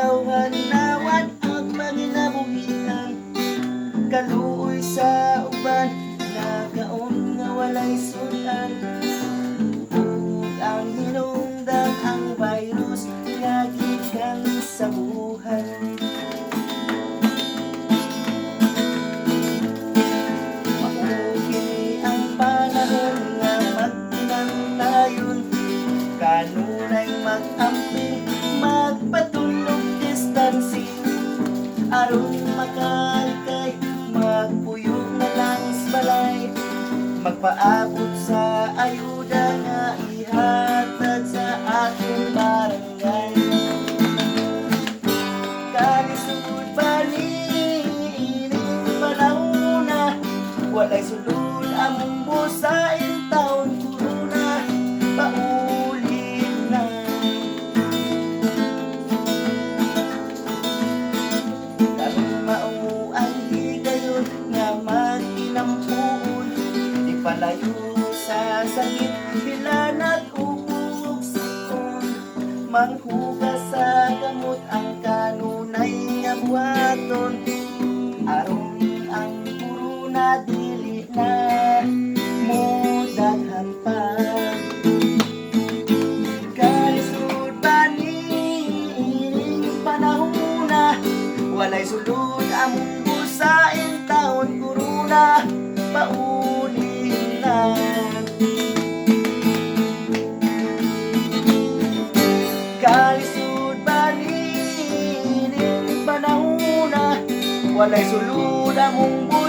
tawhan nawan ang maginabuhian kaluoy sa uban nagaon nga walay sudan ug ang hinungdan ang virus nga gikan sa buhay. Maugini ang panahon nga magtinantayon kanunay mag-amping magpatulog distancing aron makalikay magpuyog na lang sa balay magpaabot sa ayuda nga ihatag sa ating barangay. Kalisod ba niining panahon na walay sulod among busain taon corona pauli na. Karon mao ang higayon nga mag-inampuon ipalayo sa sakit bilan at ug sikon manghugas sa gamot ang kanunay nga buhaton aron ang corona dili na modaghan pa. Kalisod ba niining panahon na walay sulod among busain taon corona pauli na. Kalisod ba niining panahon na walay sulod among busain